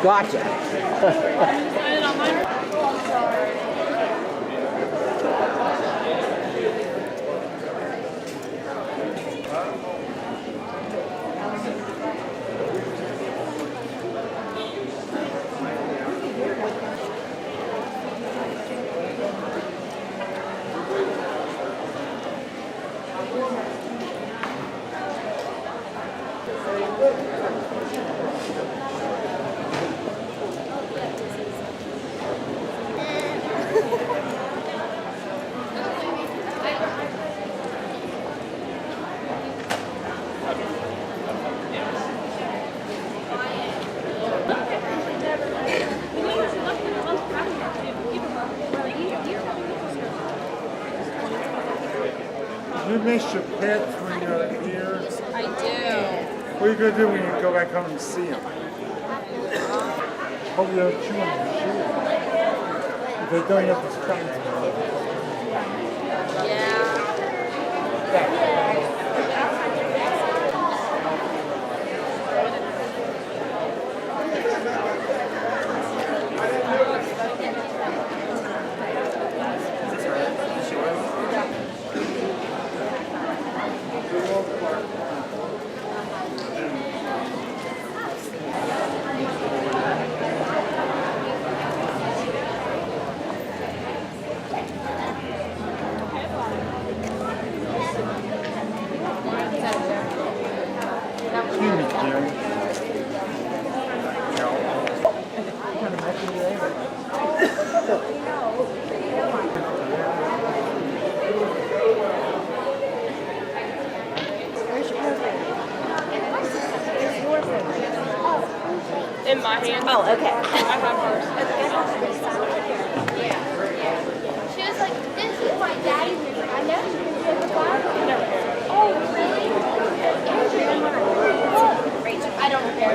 Gotcha. You miss your pets when you're here? I do. What are you going to do when you go back home and see them? Hope you don't chew on your shoe. If they don't, you have to stop them. Excuse me, Karen. In my hand. Oh, okay. I have hers. She was like, this is my daddy's music. I know you can do the choir. Oh, really? Rachel, I don't care.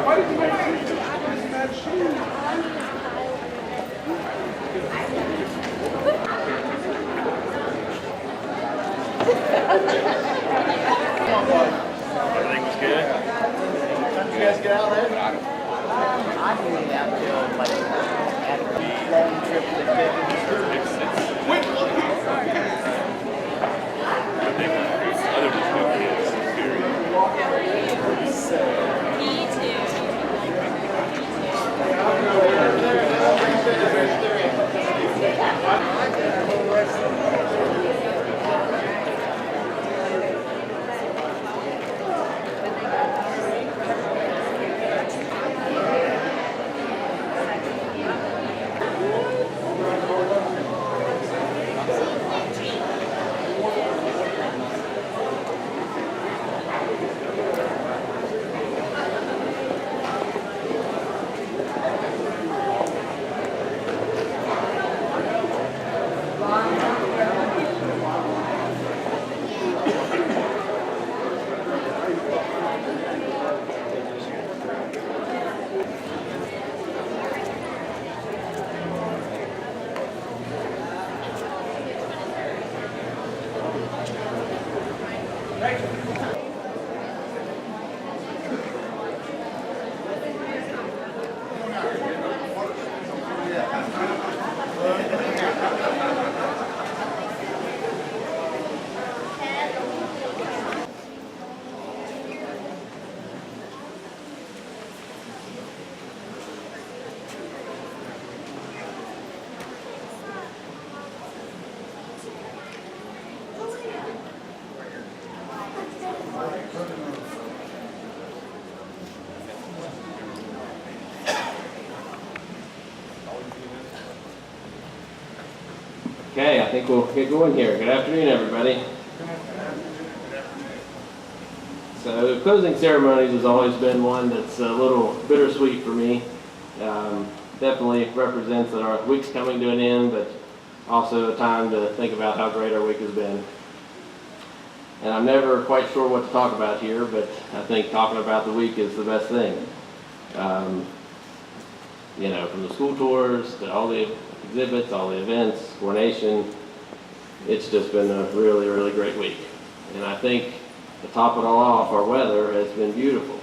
Why did you make that shoe? Everything was good. Did you guys get out there? I didn't get out till like after a long trip to the Other than two kids, period. Me too. think we'll get going here. Good afternoon, everybody. So the closing ceremonies has always been one that's a little bittersweet for me. Definitely represents that our week's coming to an end, but also a time to think about how great our week has been. And I'm never quite sure what to talk about here, but I think talking about the week is the best thing. You know, from the school tours to all the exhibits, all the events, coronation, it's just been a really, really great week. And I think to top it all off, our weather has been beautiful.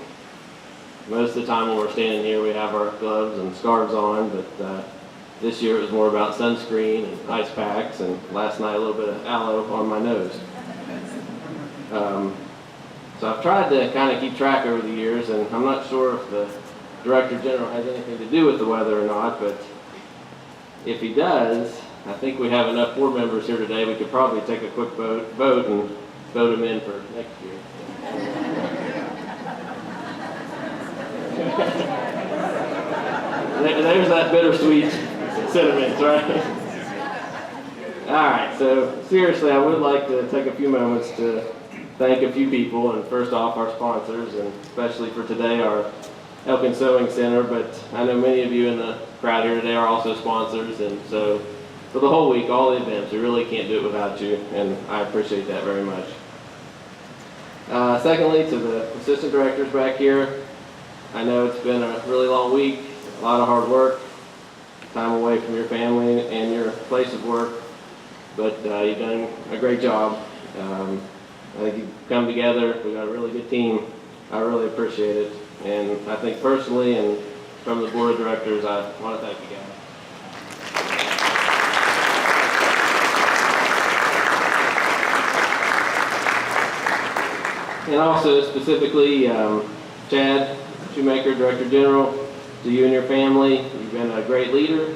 Most of the time when we're standing here, we have our gloves and scarves on, but this year it was more about sunscreen and ice packs, and last night a little bit of aloe on my nose. So I've tried to kind of keep track over the years, and I'm not sure if the Director General has anything to do with the weather or not, but if he does, I think we have enough board members here today, we could probably take a quick vote and vote him in for next year. There's that bittersweet sentiment, right? All right, so seriously, I would like to take a few moments to thank a few people, and first off, our sponsors, and especially for today, our Elkins Sewing Center, but I know many of you in the crowd here today are also sponsors, and so for the whole week, all the events, we really can't do it without you, and I appreciate that very much. Secondly, to the assistant directors back here, I know it's been a really long week, a lot of hard work, time away from your family and your place of work, but you've done a great job. I think you've come together, we've got a really good team. I really appreciate it. And I think personally and from the board of directors, I want to thank you guys. And also specifically, Chad Shoemaker, Director General, to you and your family, you've been a great leader.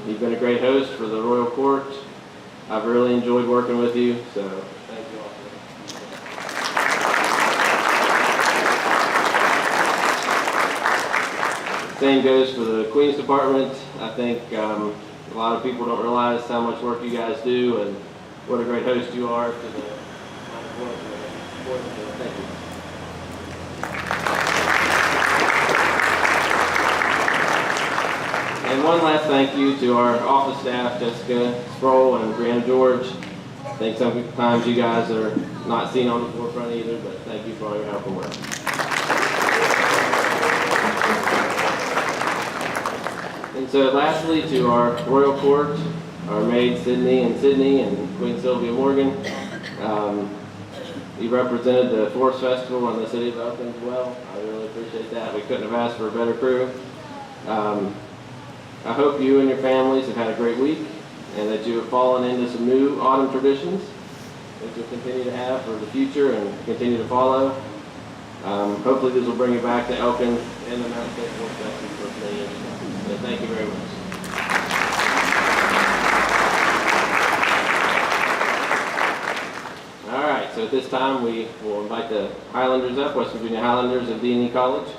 You've been a great host for the Royal Court. I've really enjoyed working with you, so thank you all. Same goes for the Queens Department. I think a lot of people don't realize how much work you guys do and what a great host you are to the board. Thank you. And one last thank you to our office staff, Jessica Sproul and Brianna George. I think sometimes you guys are not seen on the forefront either, but thank you for all your help and work. And so lastly, to our Royal Court, our maids Sydney and Queen Sylvia Morgan. You represented the Forest Festival and the City of Elkins well. I really appreciate that. We couldn't have asked for a better crew. I hope you and your families have had a great week and that you have fallen into some new autumn traditions that you'll continue to have for the future and continue to follow. Hopefully this will bring you back to Elkins and the Mountain State Forest Festival for many years. So thank you very much. All right, so at this time we will invite the Highlanders up, West Virginia Highlanders of D&E College.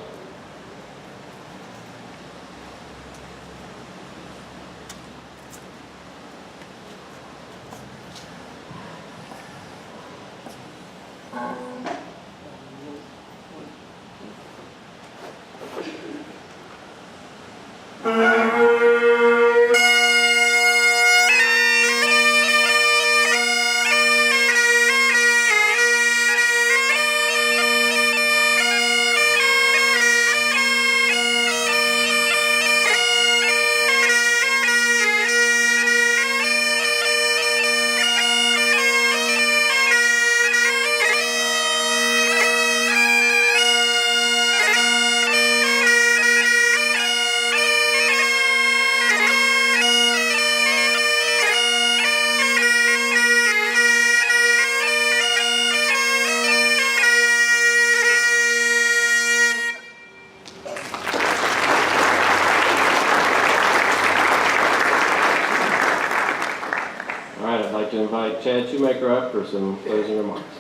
To invite Chad Shoemaker up for some closing remarks.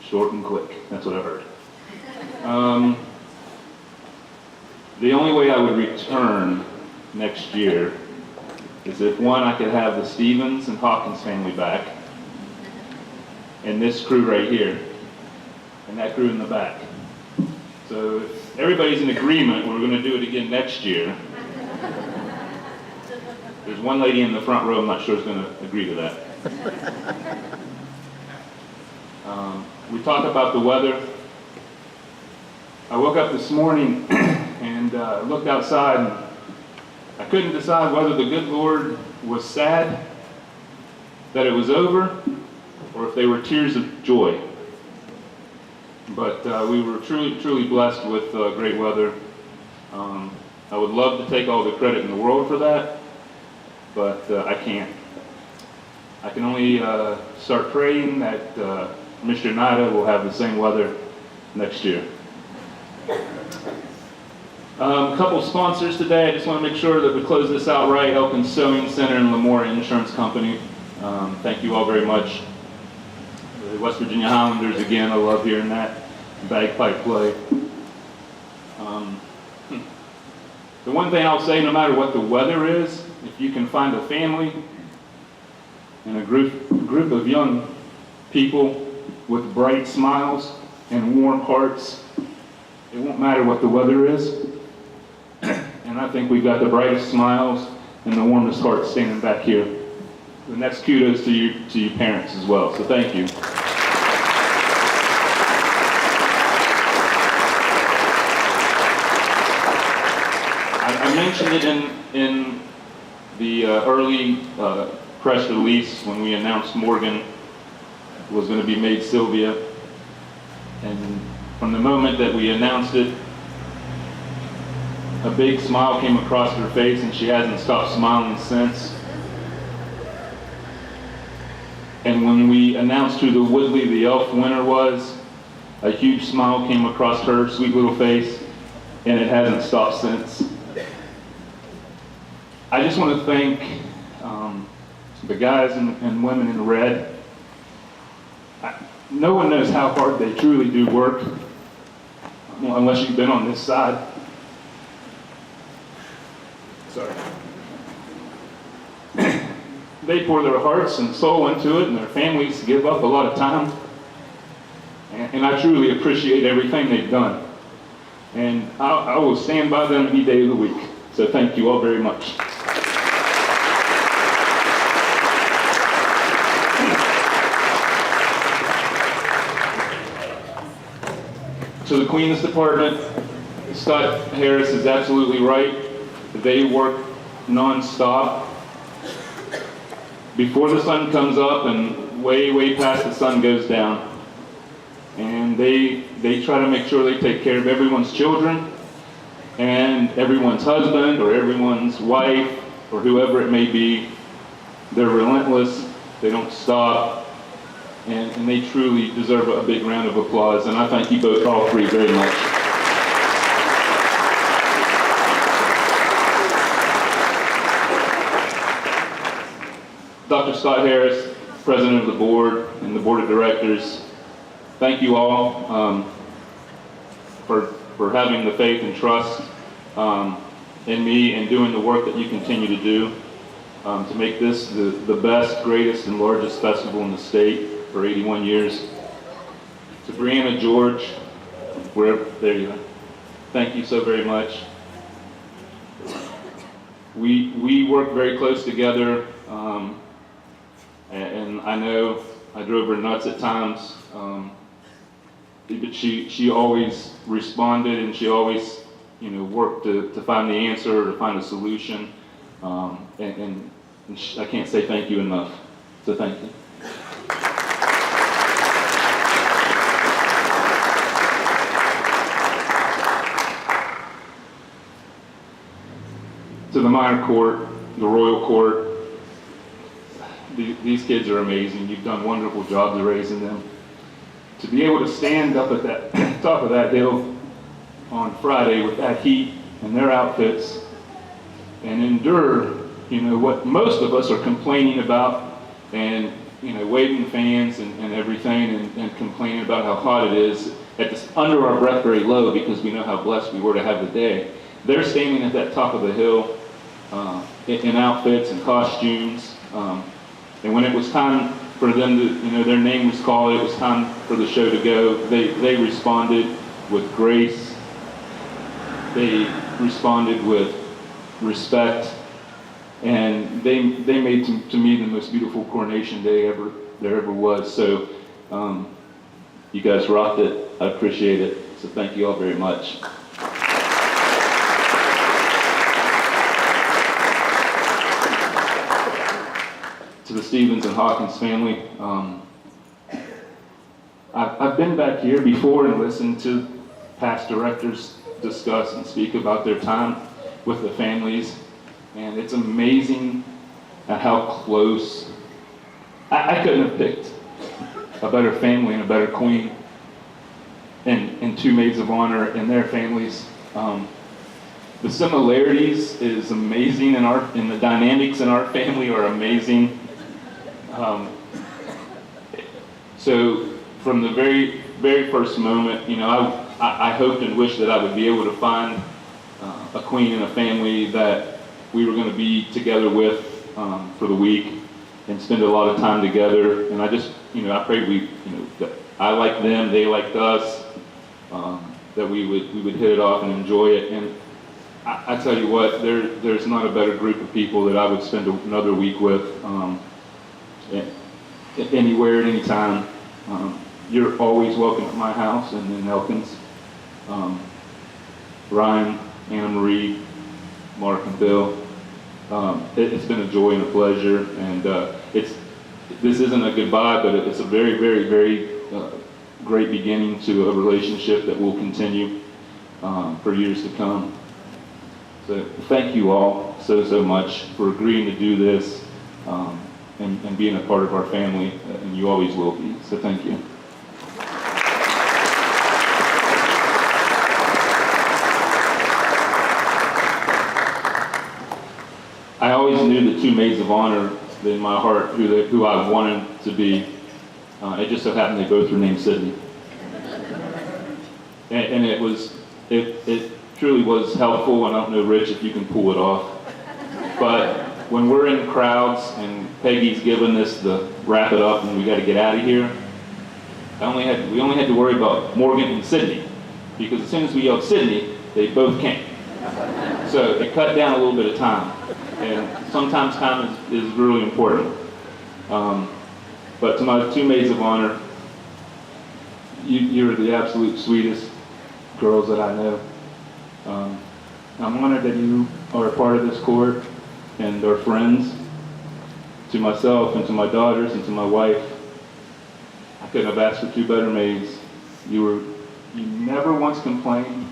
Short and quick, that's what I heard. The only way I would return next year is if, one, I could have the Stevens and Hawkins family back, and this crew right here, and that crew in the back. So if everybody's in agreement, we're going to do it again next year. There's one lady in the front row I'm not sure is going to agree to that. We talked about the weather. I woke up this morning and looked outside, and I couldn't decide whether the good Lord was sad that it was over or if they were tears of joy. But we were truly blessed with great weather. I would love to take all the credit in the world for that, but I can't. I can only start praying that Mr. Nida will have the same weather next year. A couple sponsors today. I just want to make sure that we close this out right. Elkins Sewing Center and Lamora Insurance Company. Thank you all very much. The West Virginia Highlanders, again, I love hearing that bagpipe play. The one thing I'll say, no matter what the weather is, if you can find a family and a group of young people with bright smiles and warm hearts, it won't matter what the weather is. And I think we've got the brightest smiles and the warmest hearts standing back here. And that's kudos to you parents as well, so thank you. I mentioned it in the early press release when we announced Morgan was going to be made Sylvia. And from the moment that we announced it, a big smile came across her face, and she hasn't stopped smiling since. And when we announced who the Woodley the Elf winner was, a huge smile came across her sweet little face, and it hasn't stopped since. I just want to thank the guys and women in red. No one knows how hard they truly do work, unless you've been on this side. Sorry. They pour their hearts and soul into it, and their families give up a lot of time. And I truly appreciate everything they've done. And I will stand by them any day of the week. So thank you all very much. To the Queen's Department, Scott Harris is absolutely right. They work non-stop before the sun comes up and way past the sun goes down. And they try to make sure they take care of everyone's children and everyone's husband or everyone's wife or whoever it may be. They're relentless. They don't stop. And they truly deserve a big round of applause. And I thank you both, all three, very much. Dr. Scott Harris, President of the Board and the Board of Directors, thank you all for having the faith and trust in me and doing the work that you continue to do to make this the best, greatest, and largest festival in the state for 81 years. To Brianna George, there you are. Thank you so very much. We work very close together, and I know I drove her nuts at times, but she always responded, and she always, worked to find the answer or to find a solution, and I can't say thank you enough. So thank you. To the minor court, the royal court, these kids are amazing. You've done wonderful jobs of raising them. To be able to stand up at that top of that hill on Friday with that heat and their outfits and endure, what most of us are complaining about and, waving fans and everything and complaining about how hot it is at this under our breath very low because we know how blessed we were to have the day. they're standing at that top of the hill in outfits and costumes. And when it was time for them to, their name was called, it was time for the show to go, they responded with grace. They responded with respect. And they made to me the most beautiful coronation day there ever was. So you guys rocked it. I appreciate it. So thank you all very much. To the Stevens and Hawkins family, I've been back here before and listened to past directors discuss and speak about their time with the families. And it's amazing at how close. I couldn't have picked a better family and a better queen and two maids of honor and their families. The similarities is amazing and the dynamics in our family are amazing. So from the very, very first moment, I hoped and wished that I would be able to find a queen and a family that we were going to be together with for the week and spend a lot of time together. And I just, I prayed that I liked them, they liked us, that we would hit it off and enjoy it. And I tell you what, there's not a better group of people that I would spend another week with anywhere, at any time. You're always welcome at my house and in Elkins. Ryan, Anna Marie, Mark and Bill. It's been a joy and a pleasure, and this isn't a goodbye, but it's a very, very, very great beginning to a relationship that will continue for years to come. So thank you all so much for agreeing to do this and being a part of our family, and you always will be. So thank you. I always knew the two maids of honor in my heart who I wanted to be. It just so happened they both were named Sydney. And it truly was helpful, and I don't know, Rich, if you can pull it off. But when we're in crowds and Peggy's giving us the wrap it up and we got to get out of here, we only had to worry about Morgan and Sydney, because as soon as we yelled Sydney, they both came. So it cut down a little bit of time. And sometimes time is really important. But to my two maids of honor, you're the absolute sweetest girls that I know. I'm honored that you are a part of this court and are friends. To myself and to my daughters and to my wife, I couldn't have asked for two better maids. You never once complained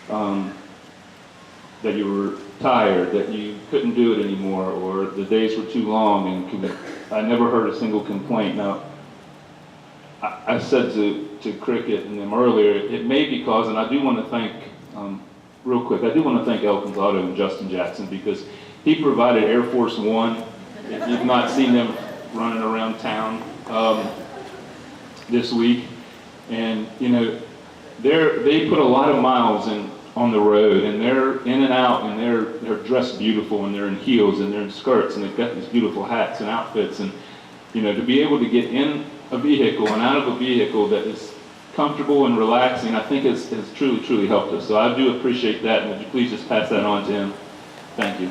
that you were tired, that you couldn't do it anymore, or the days were too long, and I never heard a single complaint. Now, I said to Cricket and them earlier, it may be because, and I do want to thank, real quick, I do want to thank Elkins Auto and Justin Jackson, because he provided Air Force One. If you've not seen them running around town this week, and they put a lot of miles in on the road, and they're in and out, and they're dressed beautiful, and they're in heels, and they're in skirts, and they've got these beautiful hats and outfits, and to be able to get in a vehicle and out of a vehicle that is comfortable and relaxing, I think has truly, truly helped us. So I do appreciate that, and would you please just pass that on to him? Thank you.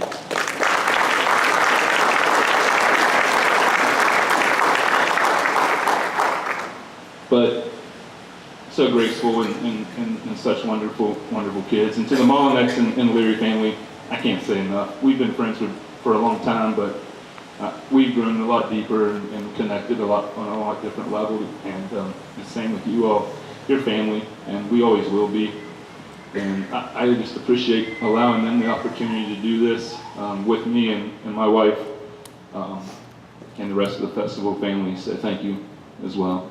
But so graceful and such wonderful, wonderful kids. And to the Molyneux and Leary family, I can't say enough. We've been friends for a long time, but we've grown a lot deeper and connected on a lot different level. And the same with you all, your family, and we always will be. And I just appreciate allowing them the opportunity to do this with me and my wife and the rest of the festival family. So thank you as well.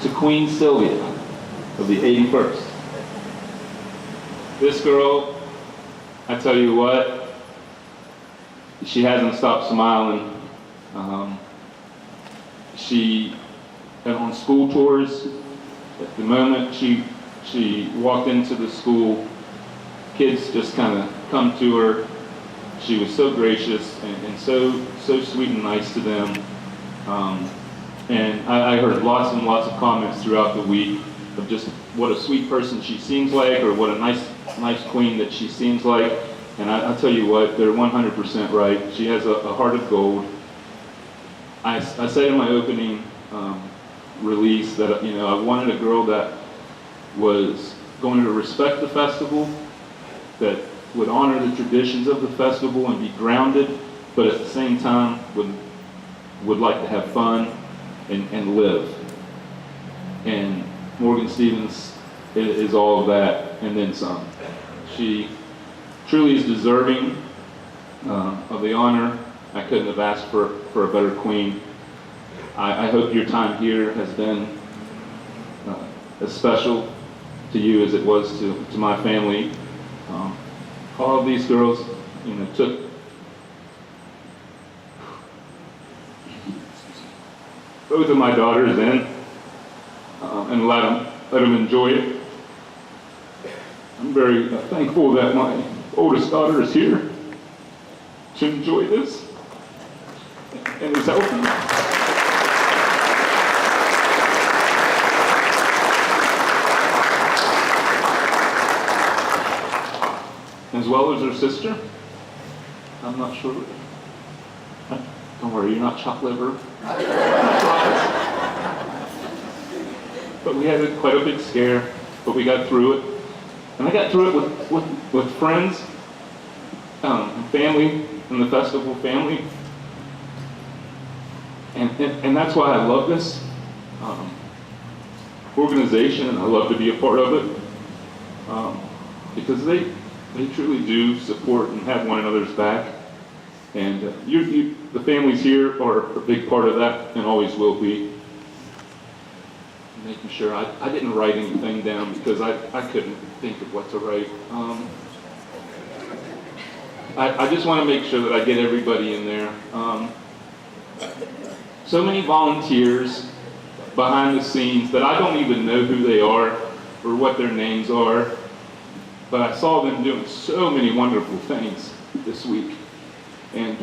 To Queen Sylvia of the 81st. This girl, I tell you what, she hasn't stopped smiling. She and on school tours. At the moment she walked into the school, kids just kind of come to her. She was so gracious and so sweet and nice to them. And I heard lots and lots of comments throughout the week of just what a sweet person she seems like, or what a nice queen that she seems like. And I'll tell you what, they're 100% right. She has a heart of gold. I said in my opening release that I wanted a girl that was going to respect the festival, that would honor the traditions of the festival and be grounded, but at the same time would like to have fun and live. And Morgan Stevens is all of that and then some. She truly is deserving of the honor. I couldn't have asked for a better queen. I hope your time here has been as special to you as it was to my family. All of these girls, took both of my daughters in and let them enjoy it. I'm very thankful that my oldest daughter is here to enjoy this and is healthy. As well as her sister. I'm not sure. Don't worry, you're not chopped liver. But we had quite a big scare, but we got through it. And I got through it with friends, and family, and the festival family. And that's why I love this organization, and I love to be a part of it. Because they truly do support and have one another's back. And the families here are a big part of that and always will be. Making sure I didn't write anything down because I couldn't think of what to write. I just want to make sure that I get everybody in there. So many volunteers behind the scenes that I don't even know who they are or what their names are. But I saw them doing so many wonderful things this week. And,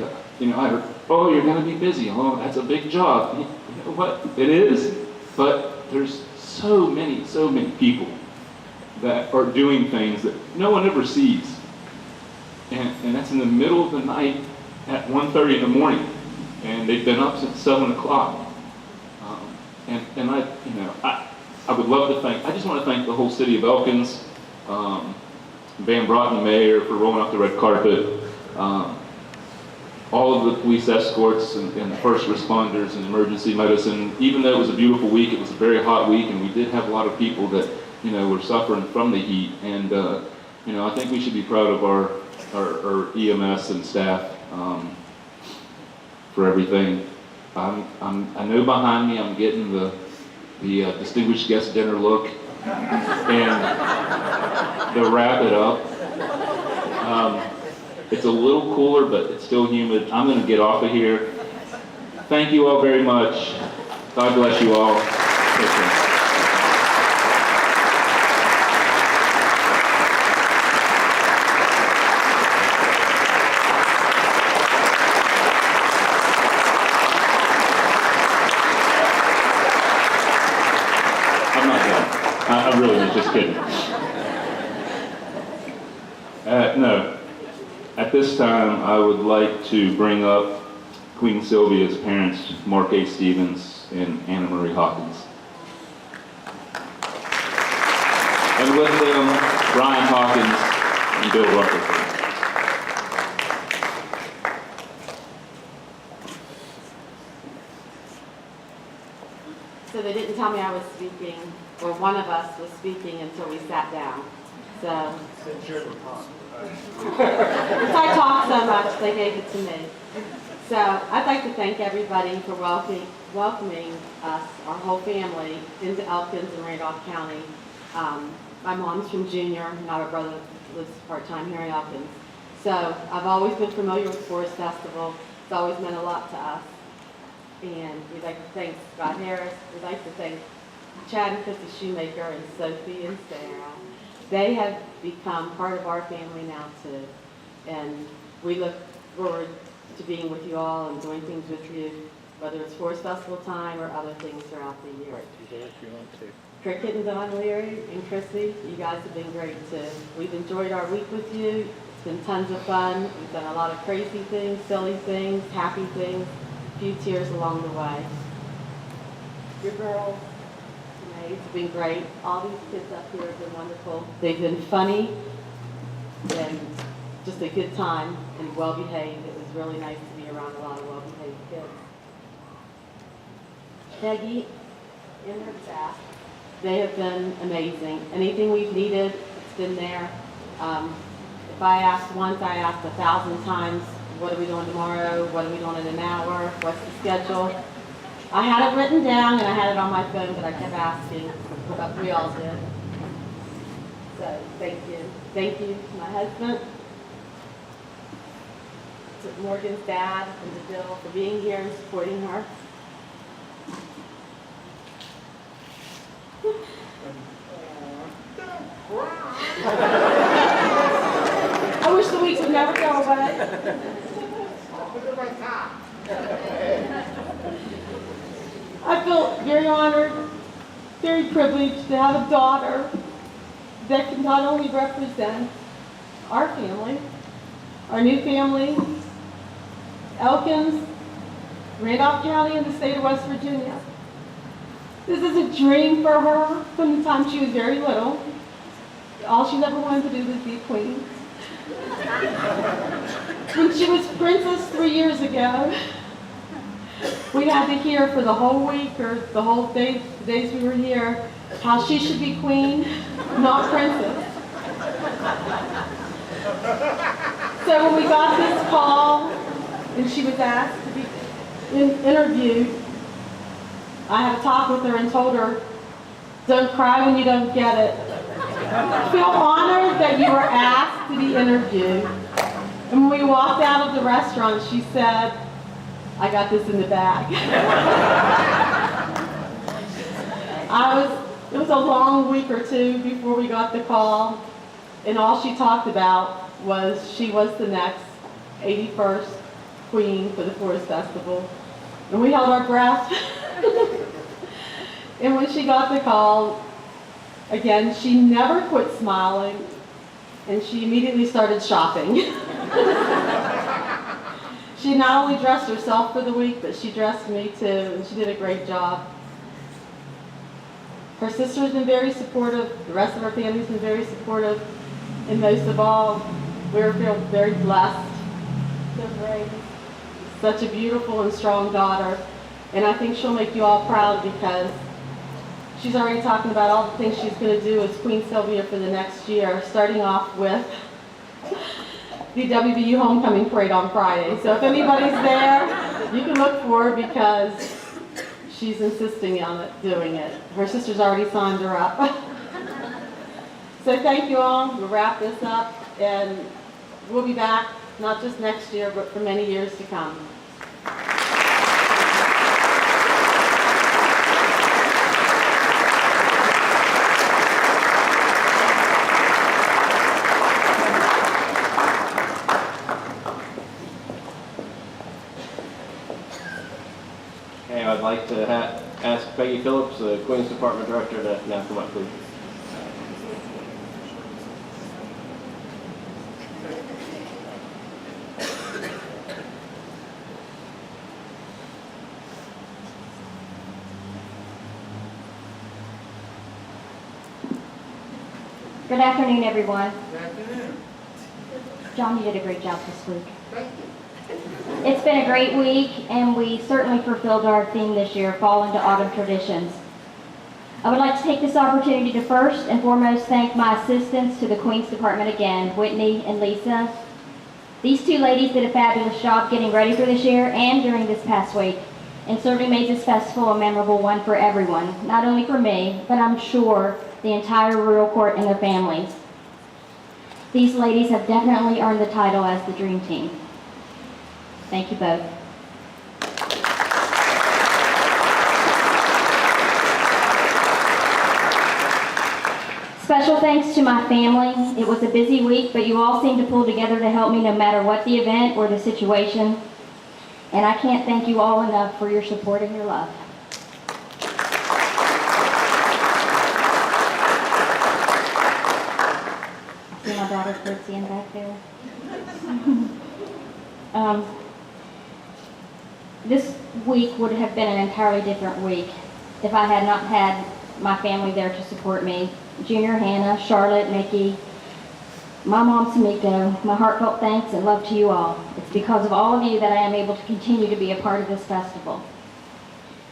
I heard, oh, you're going to be busy. Oh, that's a big job. You know what? It is. But there's so many people that are doing things that no one ever sees. And that's in the middle of the night at 1:30 in the morning. And they've been up since 7 o'clock. And I would love to I just want to thank the whole city of Elkins, Van Broughton, the mayor, for rolling out the red carpet, all of the police escorts and first responders and emergency medicine. Even though it was a beautiful week, it was a very hot week, and we did have a lot of people that were suffering from the heat. And I think we should be proud of our EMS and staff for everything. I know behind me I'm getting the distinguished guest dinner look. And to wrap it up, it's a little cooler, but it's still humid. I'm going to get off of here. Thank you all very much. God bless you all. Take care. I'm not done. I really was just kidding. No. At this time, I would like to bring up Queen Sylvia's parents, Mark A. Stevens and Anna Marie Hawkins. And with them, Brian Hawkins and Bill Rutherford. So they didn't tell me I was speaking, or one of us was speaking until we sat down. So since I talked so much, they gave it to me. So I'd like to thank everybody for welcoming us, our whole family, into Elkins and Randolph County. My mom's from Junior, and my brother lives part-time here in Elkins. So I've always been familiar with Forest Festival. It's always meant a lot to us. And we'd like to thank Scott Harris. We'd like to thank Chad and Christy Shoemaker and Sophie and Sarah. They have become part of our family now too. And we look forward to being with you all and doing things with you, whether it's Forest Festival time or other things throughout the year. If you want to. Cricket and Don Leary and Chrissy, you guys have been great too. We've enjoyed our week with you. It's been tons of fun. We've done a lot of crazy things, silly things, happy things, a few tears along the way. Your girls, it's been great. All these kids up here have been wonderful. They've been funny and just a good time and well-behaved. It was really nice to be around a lot of well-behaved kids. Peggy and her staff, they have been amazing. Anything we've needed, it's been there. If I asked once, I asked 1,000 times, what are we doing tomorrow? What are we doing in an hour? What's the schedule? I had it written down and I had it on my phone, but I kept asking, but we all did. So thank you. Thank you to my husband, to Morgan's dad, and to Bill for being here and supporting her. I wish the weeks would never go away. I feel very honored, very privileged to have a daughter that can not only represent our family, our new family, Elkins, Randolph County, and the state of West Virginia. This is a dream for her from the time she was very little. All she's ever wanted to do was be a queen. When she was princess 3 years ago, we had to hear for the whole week or the whole day, the days we were here, how she should be queen, not princess. So when we got this call and she was asked to be interviewed, I had a talk with her and told her, don't cry when you don't get it. Feel honored that you were asked to be interviewed. And when we walked out of the restaurant, she said, I got this in the bag. It was a long week or two before we got the call, and all she talked about was she was the next 81st queen for the Forest Festival. And we held our breath. And when she got the call, again, she never quit smiling, and she immediately started shopping. She not only dressed herself for the week, but she dressed me too, and she did a great job. Her sister's been very supportive, the rest of our family's been very supportive, and most of all, we feel very blessed to have raised such a beautiful and strong daughter, and I think she'll make you all proud because she's already talking about all the things she's going to do as Queen Sylvia for the next year, starting off with the WVU Homecoming Parade on Friday. So if anybody's there, you can look for her because she's insisting on doing it. Her sister's already signed her up. So thank you all. We'll wrap this up, and we'll be back, not just next year, but for many years to come. I'd like to ask Peggy Phillips, the Queens Department Director, to now come up, please. Good afternoon, everyone. Good afternoon. John, you did a great job this week. Thank you. It's been a great week, and we certainly fulfilled our theme this year, Fall into Autumn Traditions. I would like to take this opportunity to first and foremost thank my assistants to the Queens Department again, Whitney and Lisa. These two ladies did a fabulous job getting ready for this year and during this past week, and certainly made this festival a memorable one for everyone, not only for me, but I'm sure the entire rural court and their families. These ladies have definitely earned the title as the Dream Team. Thank you both. Special thanks to my family. It was a busy week, but you all seemed to pull together to help me no matter what the event or the situation. And I can't thank you all enough for your support and your love. See my daughter Fritzian back there? This week would have been an entirely different week if I had not had my family there to support me. Junior, Hannah, Charlotte, Mickey, my mom, Samiko, my heartfelt thanks and love to you all. It's because of all of you that I am able to continue to be a part of this festival.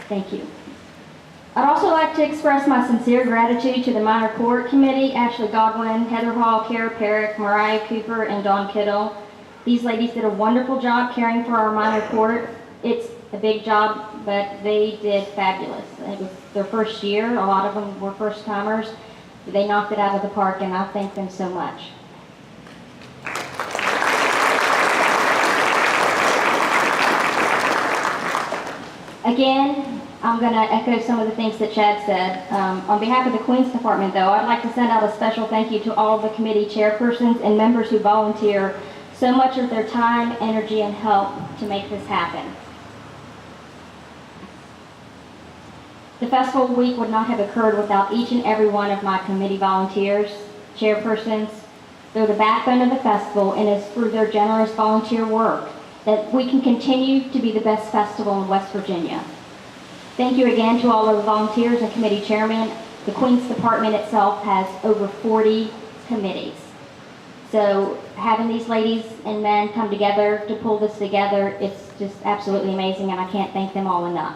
Thank you. I'd also like to express my sincere gratitude to the Minor Court Committee, Ashley Godwin, Heather Hall, Kara Perrick, Mariah Cooper, and Dawn Kittle. These ladies did a wonderful job caring for our minor court. It's a big job, but they did fabulous. It was their first year. A lot of them were first timers. They knocked it out of the park, and I thank them so much. Again, I'm going to echo some of the things that Chad said. On behalf of the Queens Department, though, I'd like to send out a special thank you to all of the committee chairpersons and members who volunteer so much of their time, energy, and help to make this happen. The festival week would not have occurred without each and every one of my committee volunteers, chairpersons. They're the backbone of the festival, and it's through their generous volunteer work that we can continue to be the best festival in West Virginia. Thank you again to all of the volunteers and committee chairmen. The Queens Department itself has over 40 committees. So having these ladies and men come together to pull this together, it's just absolutely amazing, and I can't thank them all enough.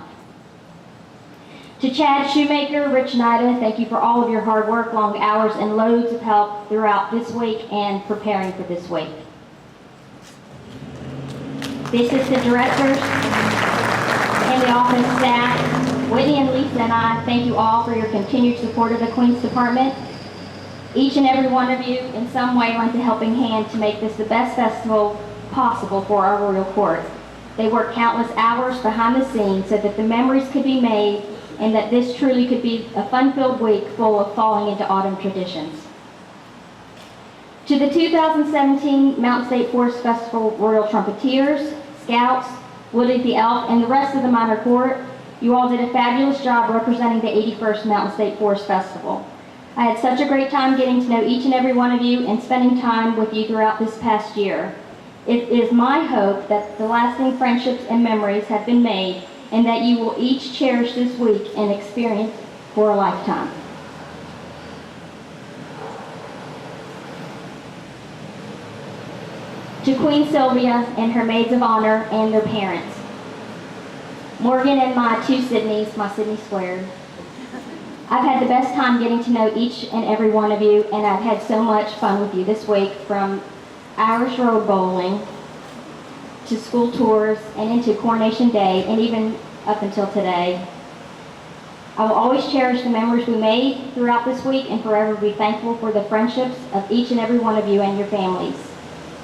To Chad Shoemaker, Rich Nida, thank you for all of your hard work, long hours, and loads of help throughout this week and preparing for this week. The assistant directors and the office staff, Whitney and Lisa and I, thank you all for your continued support of the Queens Department. Each and every one of you in some way lent a helping hand to make this the best festival possible for our royal court. They worked countless hours behind the scenes so that the memories could be made and that this truly could be a fun-filled week full of falling into autumn traditions. To the 2017 Mountain State Forest Festival Royal Trumpeteers, Scouts, Woody the Elf, and the rest of the minor court, you all did a fabulous job representing the 81st Mountain State Forest Festival. I had such a great time getting to know each and every one of you and spending time with you throughout this past year. It is my hope that the lasting friendships and memories have been made and that you will each cherish this week and experience for a lifetime. To Queen Sylvia and her maids of honor and their parents. Morgan and my two Sydneys, my Sydney squared. I've had the best time getting to know each and every one of you, and I've had so much fun with you this week, from Irish road bowling to school tours and into Coronation Day, and even up until today. I will always cherish the memories we made throughout this week and forever be thankful for the friendships of each and every one of you and your families.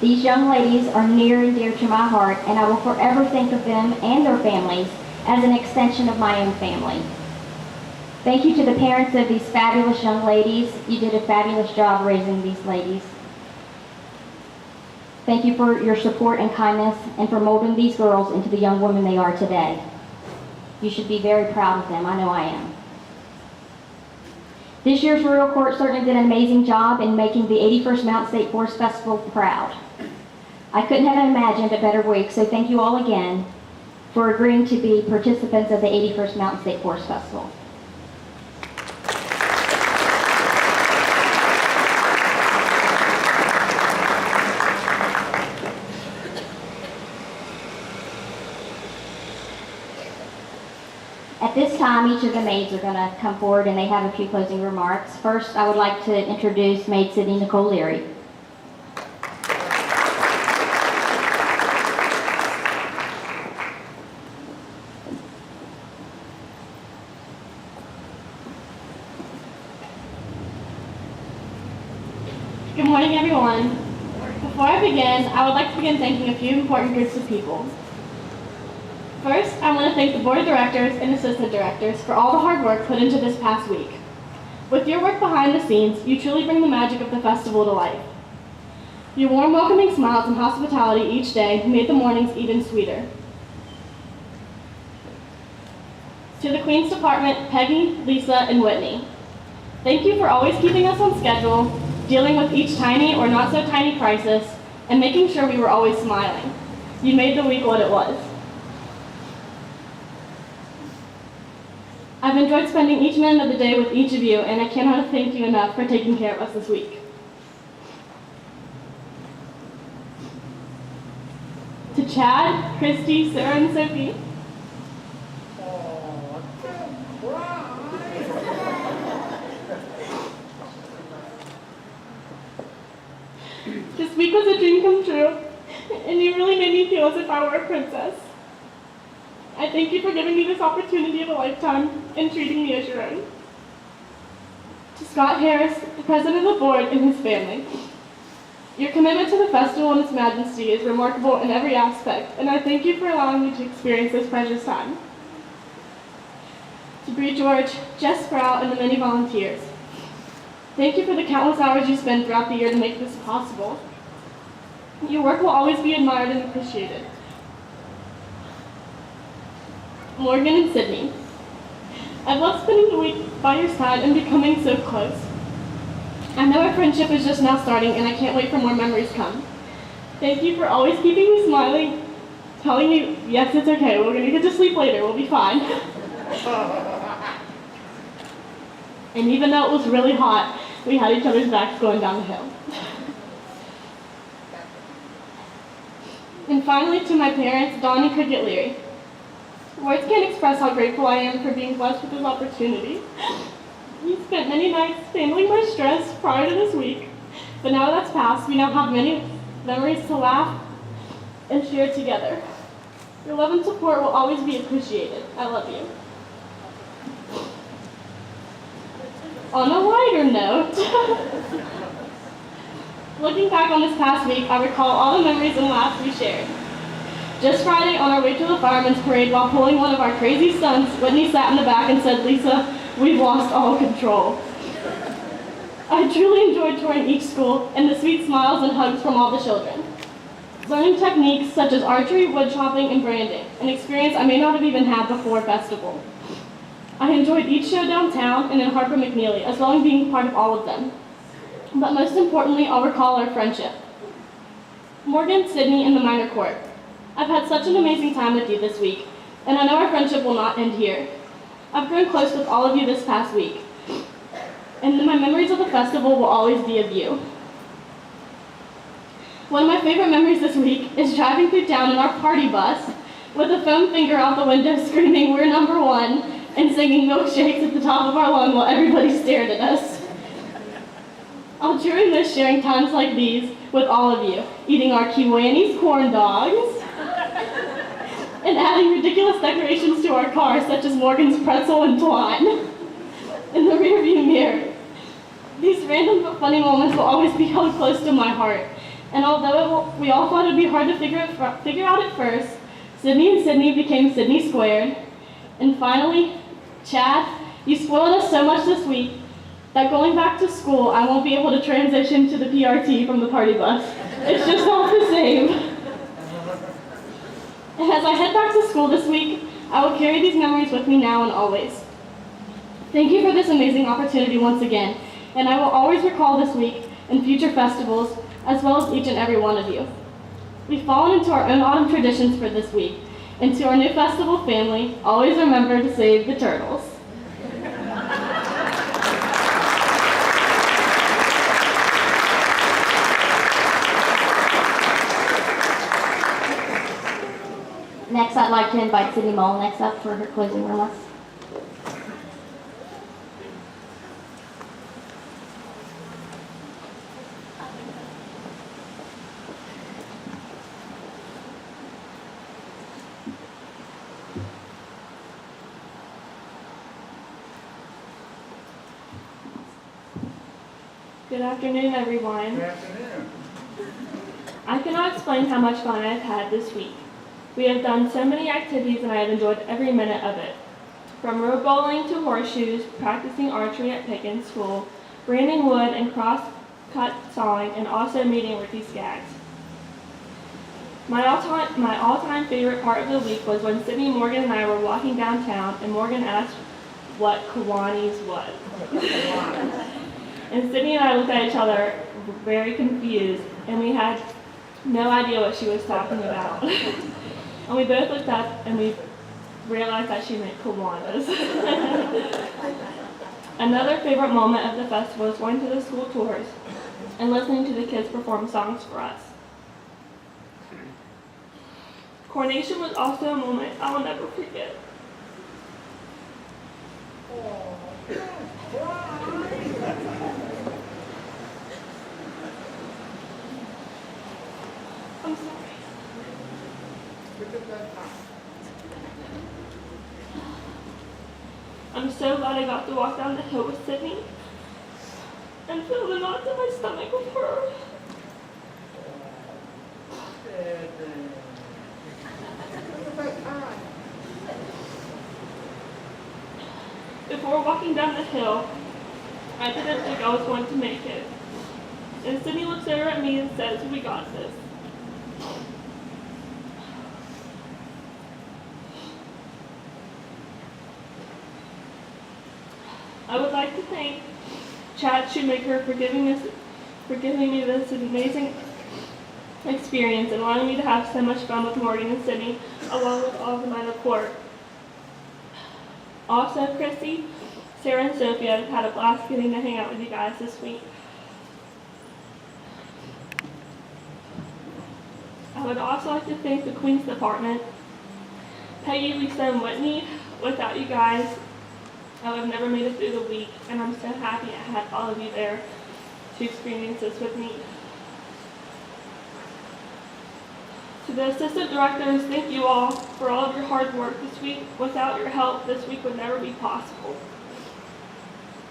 These young ladies are near and dear to my heart, and I will forever think of them and their families as an extension of my own family. Thank you to the parents of these fabulous young ladies. You did a fabulous job raising these ladies. Thank you for your support and kindness and for molding these girls into the young women they are today. You should be very proud of them. I know I am. This year's Royal Court certainly did an amazing job in making the 81st Mountain State Forest Festival proud. I couldn't have imagined a better week, so thank you all again for agreeing to be participants of the 81st Mountain State Forest Festival. At this time, each of the maids are going to come forward and they have a few closing remarks. First, I would like to introduce Maid Sydney Nicole Leary. Good morning, everyone. Before I begin, I would like to begin thanking a few important groups of people. First, I want to thank the Board of Directors and Assistant Directors for all the hard work put into this past week. With your work behind the scenes, you truly bring the magic of the festival to life. Your warm, welcoming smiles and hospitality each day made the mornings even sweeter. To the Queen's Department, Peggy, Lisa, and Whitney, thank you for always keeping us on schedule, dealing with each tiny or not so tiny crisis, and making sure we were always smiling. You made the week what it was. I've enjoyed spending each minute of the day with each of you, and I cannot thank you enough for taking care of us this week. To Chad, Christy, Sarah, and Sophie, this week was a dream come true, and you really made me feel as if I were a princess. I thank you for giving me this opportunity of a lifetime and treating me as your own. To Scott Harris, the president of the board, and his family, your commitment to the festival and its majesty is remarkable in every aspect, and I thank you for allowing me to experience this precious time. To Bree George, Jess Sprout, and the many volunteers, thank you for the countless hours you spend throughout the year to make this possible. Your work will always be admired and appreciated. Morgan and Sydney, I've loved spending the week by your side and becoming so close. I know our friendship is just now starting, and I can't wait for more memories come. Thank you for always keeping me smiling, telling me, yes, it's okay, we're gonna get to sleep later, we'll be fine. And even though it was really hot, we had each other's backs going down the hill. And finally, to my parents, Dawn and Cricket Leary. Words can't express how grateful I am for being blessed with this opportunity. We spent many nights handling my stress prior to this week, but now that's passed, we now have many memories to laugh and share together. Your love and support will always be appreciated. I love you. On a lighter note, looking back on this past week, I recall all the memories and laughs we shared. Just Friday, on our way to the fireman's parade, while pulling one of our crazy stunts, Whitney sat in the back and said, "Lisa, we've lost all control." I truly enjoyed touring each school and the sweet smiles and hugs from all the children. Learning techniques such as archery, wood chopping, and branding, an experience I may not have even had before festival. I enjoyed each show downtown and in Harper McNeely, as well as being part of all of them. But most importantly, I'll recall our friendship. Morgan, Sydney, and the minor court. I've had such an amazing time with you this week, and I know our friendship will not end here. I've grown close with all of you this past week, and my memories of the festival will always be of you. One of my favorite memories this week is driving through town in our party bus with a foam finger out the window screaming, "We're number one," and singing milkshakes at the top of our lung while everybody stared at us. I'll truly miss sharing times like these with all of you, eating our Kiwanis corn dogs, and adding ridiculous decorations to our car, such as Morgan's pretzel and twine in the rearview mirror. These random but funny moments will always be held close to my heart, and although we all thought it would be hard to figure out at first, Sydney and Sydney became Sydney squared. And finally, Chad, you spoiled us so much this week that going back to school, I won't be able to transition to the PRT from the party bus. It's just not the same. And as I head back to school this week, I will carry these memories with me now and always. Thank you for this amazing opportunity once again, and I will always recall this week and future festivals, as well as each and every one of you. We've fallen into our own autumn traditions for this week, and to our new festival family, always remember to save the turtles. Next, I'd like to invite Sydney Mull next up for her closing remarks. Good afternoon, everyone. Good afternoon. I cannot explain how much fun I've had this week. We have done so many activities and I have enjoyed every minute of it. From road bowling to horseshoes, practicing archery at Pickens School, branding wood and cross-cut sawing, and also meeting Ricky Skaggs. My all-time favorite part of the week was when Sydney, Morgan, and I were walking downtown, and Morgan asked what Kiwanis was. And Sydney and I looked at each other very confused, and we had no idea what she was talking about. And we both looked up and we realized that she meant Kiwanis. Another favorite moment of the festival was going to the school tours and listening to the kids perform songs for us. Coronation was also a moment I will never forget. I'm sorry. I'm so glad I got to walk down the hill with Sydney and feel the knots in my stomach with her. Before walking down the hill, I didn't think I was going to make it. And Sydney looks over at me and says, "We got this." I would like to thank Chad Shoemaker for giving me this amazing experience and allowing me to have so much fun with Morgan and Sydney, along with all of the minor court. Also, Chrissy, Sarah, and Sophia had a blast getting to hang out with you guys this week. I would also like to thank the Queens Department, Peggy, Lisa, and Whitney. Without you guys, I would have never made it through the week, and I'm so happy I had all of you there to experience this with me. To the assistant directors, thank you all for all of your hard work this week. Without your help, this week would never be possible.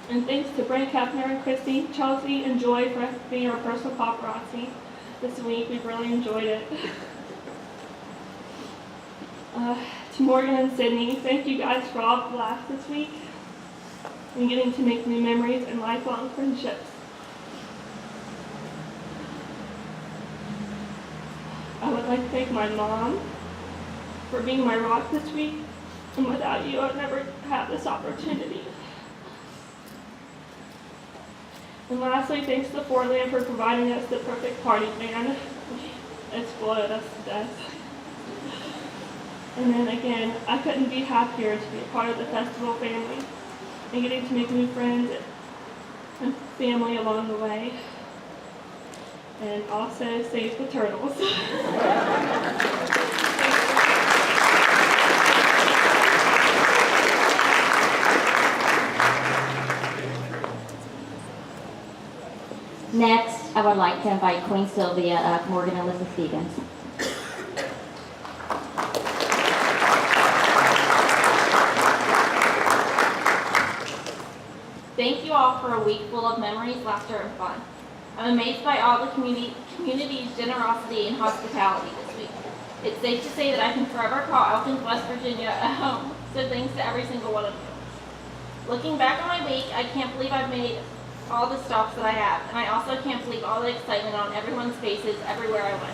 And thanks to Brent Kepner and Christy, Chelsea, and Joy for being our personal paparazzi this week. We've really enjoyed it. To Morgan and Sydney, thank you guys for all the laughs this week and getting to make new memories and lifelong friendships. I would like to thank my mom for being my rock this week, and without you, I'd never have this opportunity. And lastly, thanks to Fortland for providing us the perfect party band. It's exploded us to death. And then again, I couldn't be happier to be a part of the festival family and getting to make new friends and family along the way. And also save the turtles. Next, I would like to invite Queen Sylvia up, Morgan Elizabeth Stevens. Thank you all for a week full of memories, laughter, and fun. I'm amazed by all the community's generosity and hospitality this week. It's safe to say that I can forever call Elkins, West Virginia a home, so thanks to every single one of you. Looking back on my week, I can't believe I've made all the stops that I have, and I also can't believe all the excitement on everyone's faces everywhere I went.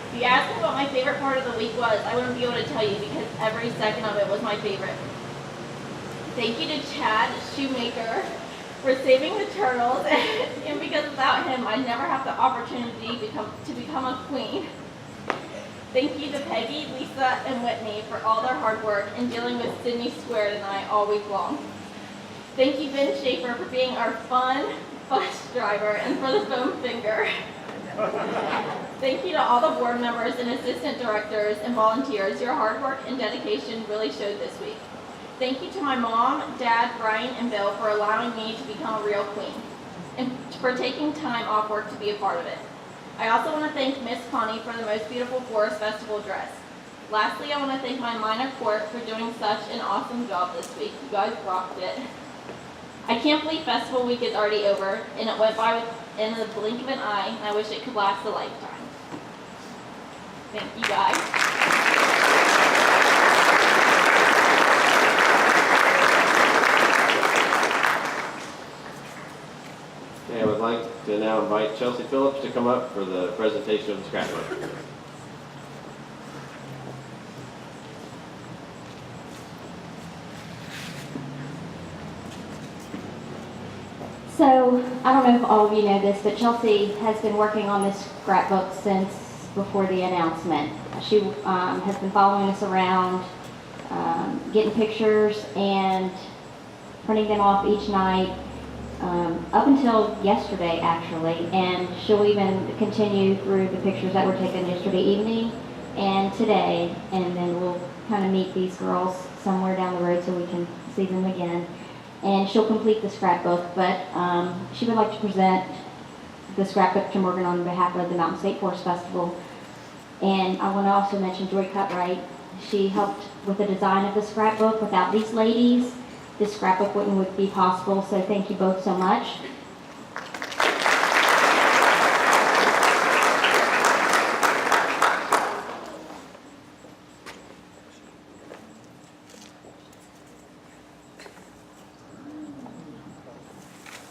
If you asked me what my favorite part of the week was, I wouldn't be able to tell you because every second of it was my favorite. Thank you to Chad Shoemaker for saving the turtles, and because without him, I'd never have the opportunity to become a queen. Thank you to Peggy, Lisa, and Whitney for all their hard work in dealing with Sydney Squared and I all week long. Thank you, Ben Schaefer, for being our fun bus driver and for the foam finger. Thank you to all the board members and assistant directors and volunteers. Your hard work and dedication really showed this week. Thank you to my mom, dad, Brian, and Bill for allowing me to become a real queen and for taking time off work to be a part of it. I also want to thank Miss Connie for the most beautiful Forest Festival dress. Lastly, I want to thank my minor court for doing such an awesome job this week. You guys rocked it. I can't believe Festival Week is already over, and it went by in the blink of an eye, and I wish it could last a lifetime. Thank you guys. would like to now invite Chelsea Phillips to come up for the presentation of the scrapbook. So, I don't know if all of you know this, but Chelsea has been working on this scrapbook since before the announcement. She has been following us around, getting pictures and printing them off each night, up until yesterday actually, and she'll even continue through the pictures that were taken yesterday evening and today, and then we'll kind of meet these girls somewhere down the road so we can see them again. And she'll complete the scrapbook, but she would like to present the scrapbook to Morgan on behalf of the Mountain State Forest Festival. And I want to also mention Joy Cutright. She helped with the design of the scrapbook. Without these ladies, this scrapbook wouldn't be possible, so thank you both so much.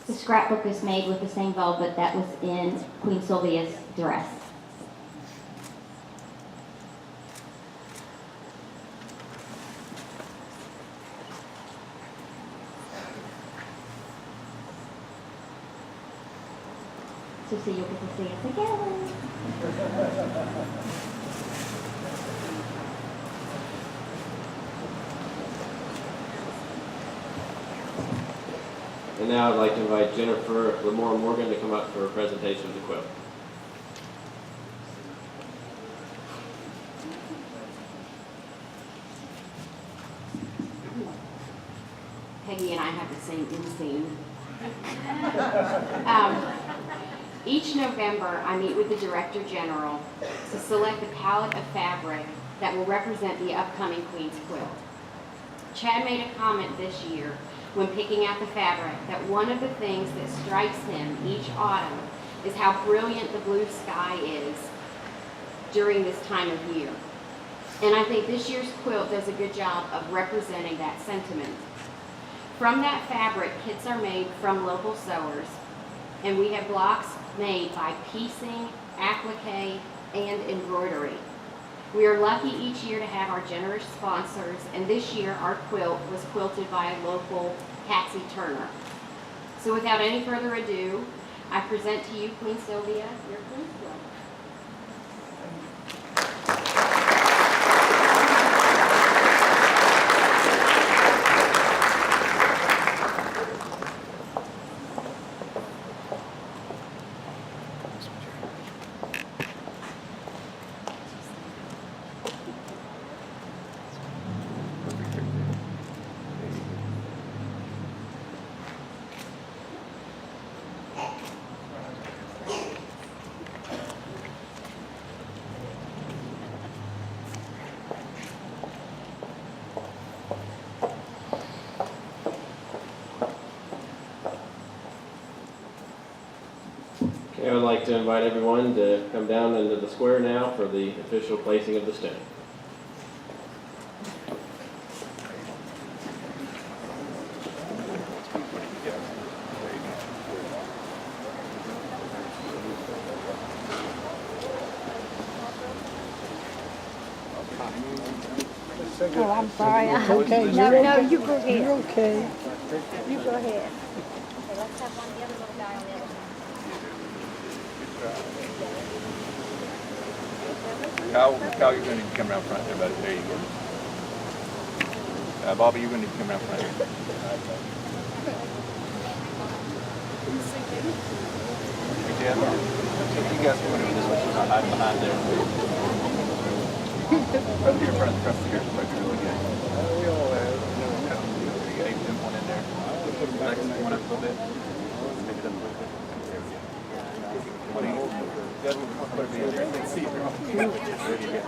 The scrapbook is made with the same velvet that was in Queen Sylvia's dress. So you'll get to see us again. And now I'd like to invite Jennifer Lamore Morgan to come up for a presentation of the quilt. Peggy and I have the same insane. Each November, I meet with the Director General to select a palette of fabric that will represent the upcoming Queen's Quilt. Chad made a comment this year when picking out the fabric that one of the things that strikes him each autumn is how brilliant the blue sky is during this time of year. And I think this year's quilt does a good job of representing that sentiment. From that fabric, kits are made from local sewers, and we have blocks made by piecing, applique, and embroidery. We are lucky each year to have our generous sponsors, and this year our quilt was quilted by a local Patsy Turner. So without any further ado, I present to you Queen Sylvia, your Queen's Quilt. I would like to invite everyone to come down into the square now for the official placing of the stone. Oh, I'm sorry. Okay, No, you go ahead. You're okay. You go ahead. Okay, let's have one the other little guy on the other side. Kyle, you're going to need to come around front there, buddy. There you go. Bobby, you're going to need to come around front here. Hey, Jeff, you guys come over this way. She's not hiding behind there. Right here in front of the front here. Right here, really good. We all have. Maybe them one in there. Back one up a little bit. Maybe them a little bit. There we go. What do you guys want to put it in there? Let's see if they're ready to go.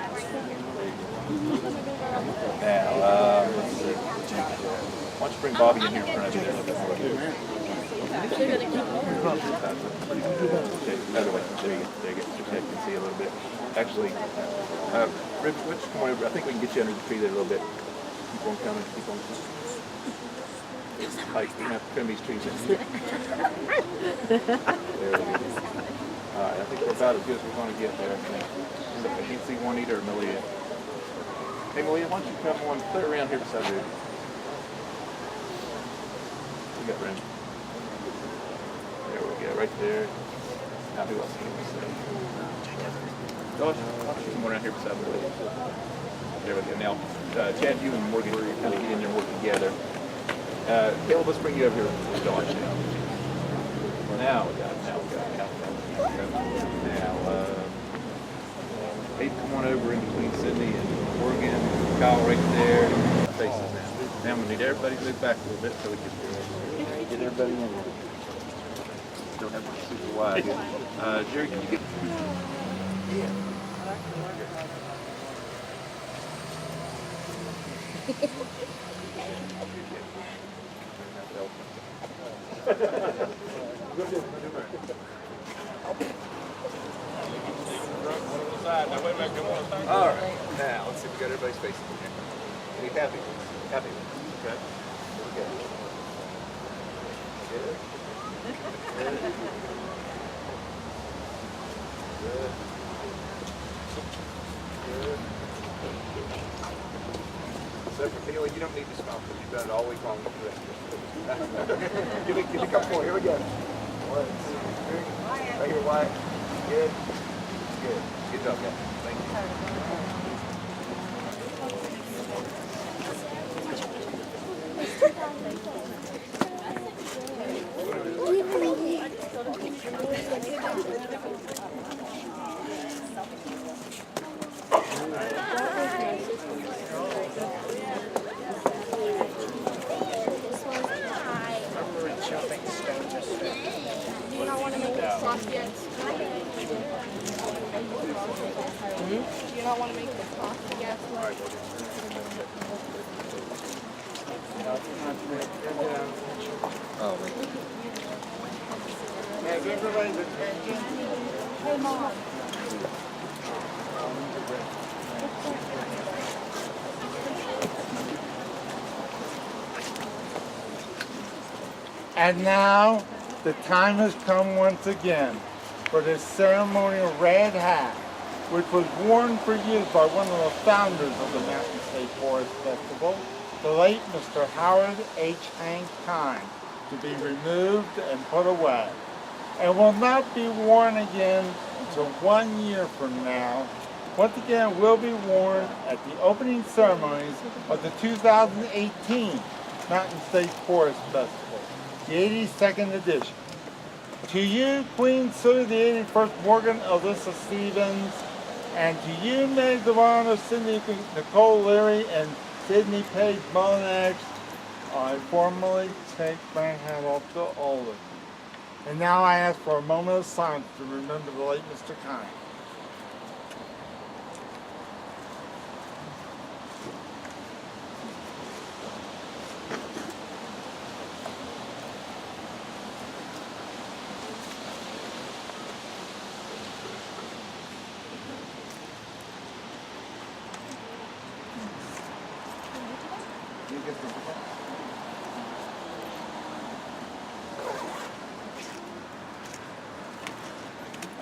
Now, let's see. Why don't you bring Bobby in here in front of you there a little bit more? Other way. There you go. There you go. Okay, you can see a little bit. Actually, Rich, come on over. I think we can get you under the tree there a little bit. Keep on coming. Keep on coming. Like, we're gonna have to trim these trees in. There we go. All right, I think we're about as good as we're gonna get there, I think. Except I can't see Juanita or Malia. Hey Malia, why don't you come one clear around here beside you? We got room. There we go, right there. Now who else can we see? Josh, why don't you come around here beside Malia? There we go. Now, Chad, you and Morgan kind of get in there and work together. Caleb, let's bring you over here with Josh now. Now we got it. Abe, come on over in between Sydney and Morgan. Kyle right there. Faces now. Now we need everybody to move back a little bit so we can get everybody in there. Don't have to be super wide. Jerry, can you get... Yeah. All right, now let's see if we got everybody's faces in here. Any happy ones? Happy ones. Okay. Here we go. Good. Good. Good. Good. Except for Peely, you don't need to smile because you've done it all week long. Give me a couple more. Here we go. 1, 2, 3. Right here, Wyatt. Good. Good. Good job, guys. Thank you. You don't want to make it soft yet. You don't want to make it soft yet. Oh, wait. Has everybody's attention? Hey, Mom. And now, the time has come once again for this ceremonial red hat, which was worn for years by one of the founders of the Mountain State Forest Festival, the late Mr. Howard H. Hank Kine, to be removed and put away, and will not be worn again until 1 year from now. Once again, will be worn at the opening ceremonies of the 2018 Mountain State Forest Festival, the 82nd edition. To you, Queen Sue, the 81st Morgan Alyssa Stevens, and to you, Maids of Honor, Cindy Nicole Leary and Sydney Page Monash, I formally take my hat off to all of you. And now I ask for a moment of silence to remember the late Mr. Kine.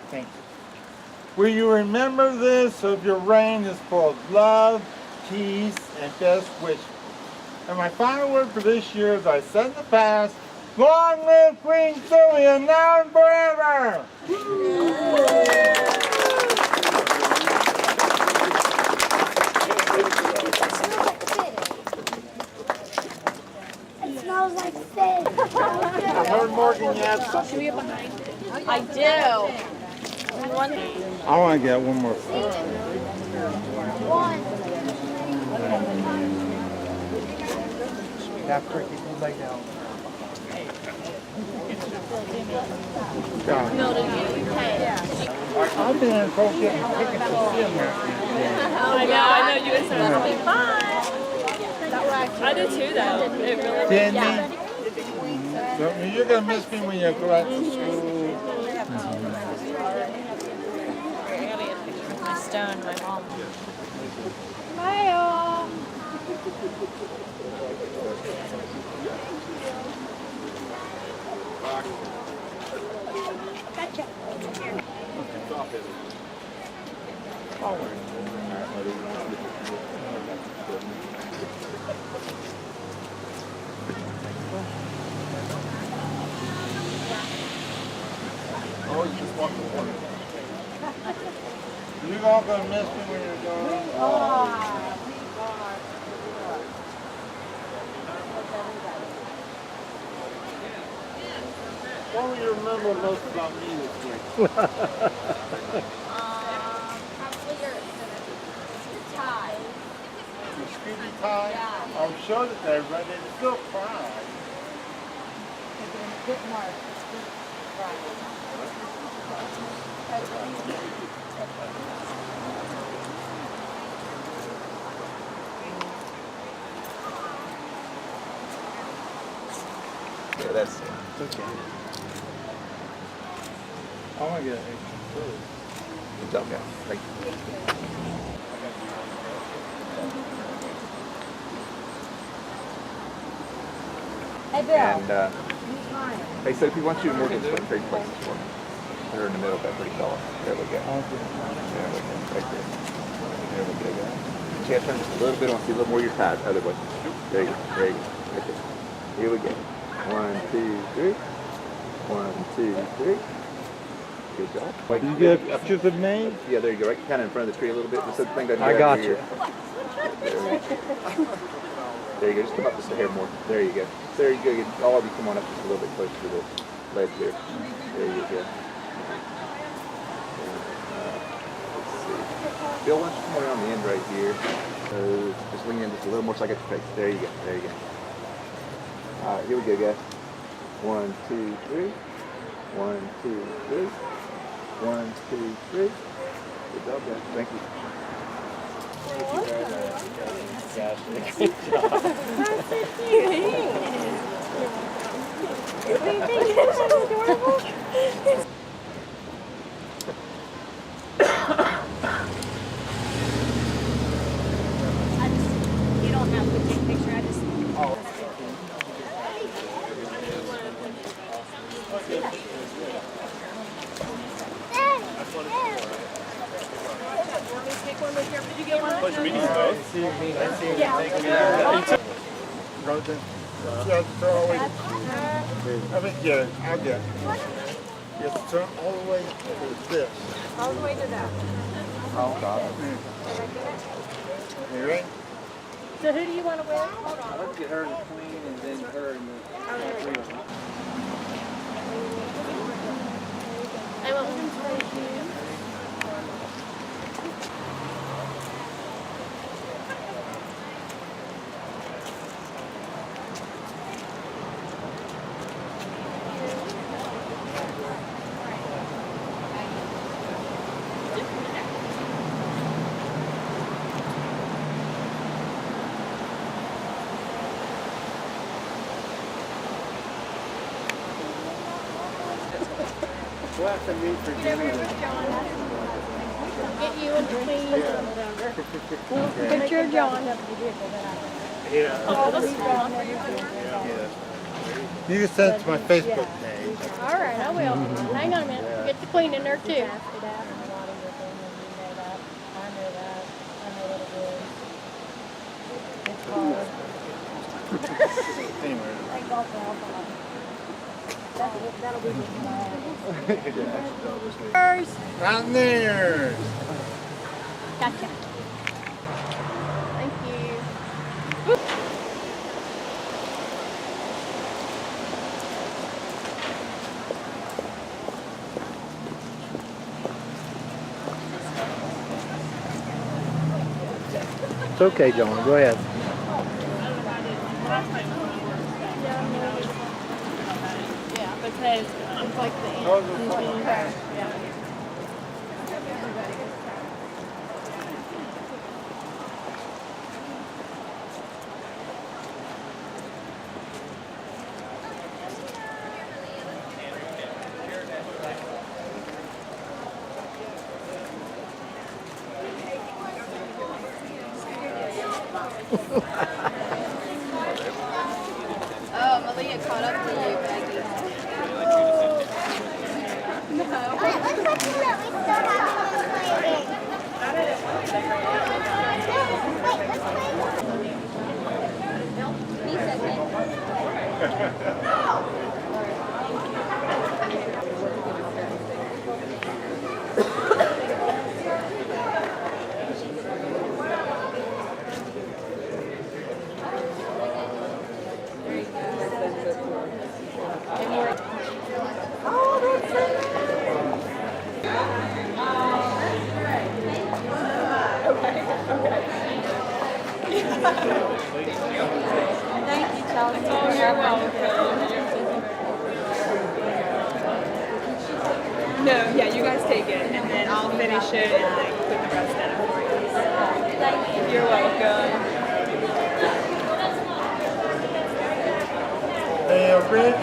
Thank you. Will you remember this so your reign is full of love, peace, and best wishes? And my final word for this year, as I said in the past, long live Queen Sylvia, now and forever! It smells like fish. I heard Morgan, you have something. Should we get behind it? I do. I want to get one more photo. One. After you lay down. No, to you. Hey. I've been in folks getting tickets to see him there. I know you guys are having fun. I did too, though. It really Didn't you're going to miss me when you go out to school. My stone, my mom. Smile. Gotcha. Oh, you just walk the water. You all gonna miss me when you're gone? What will you remember most about me this week? Probably your tie. The Scooby tie? Yeah. I'm sure that they read it. It's still crying. Good mark. Right. Yeah, that's it. Okay. I'm gonna get an extra food. Good job, guys. Thank you. Hey, Bill. And, hey, Sophie, why don't you more explain trade places for me? They're in the middle of that pretty fellow. There we go. There we go. Right there. There we go, guys. Chance, turn just a little bit. I want to see a little more of your ties. Other way. There you go. There you go. Right there. Here we go. 1, 2, 3. 1, 2, 3. Good job. Wait, You get pictures of me? yeah, there you go. Right, kind of in front of the tree a little bit. Just so the thing doesn't I get got over you. here. There you go. Just come up just a hair more. There you go. There you go. All of you come on up just a little bit closer to the ledge there. There you go. Let's see. Bill, why don't you come on the end right here. Just lean in just a little more so I get your face. There you go. There you go. All right, here we go, guys. 1, 2, 3. 1, 2, 3. 1, 2, 3. Good job, guys. Thank you. You don't have to take a picture. I just. I'll get it. You have to turn all the way to this. All the way to that. Oh, God. You ready? So who do you want to wear? Hold on. Let's get her in the queen and then her in the three of them. I want them to wear shoes. We'll have to meet for dinner. Get you in between. Picture of John. You can send it to my Facebook page. All right, I will. Hang on a minute. Get the queen in there too. Mountaineers. Gotcha. Thank you. It's okay, John. Go ahead. Yeah, because it's like the end. Yeah. Ha ha ha. Thank you, Chelsea. Oh, you're welcome. No, yeah, you guys take it, and then I'll finish it and like put the rest in it for you. Thank you. You're welcome. Hey, Rich,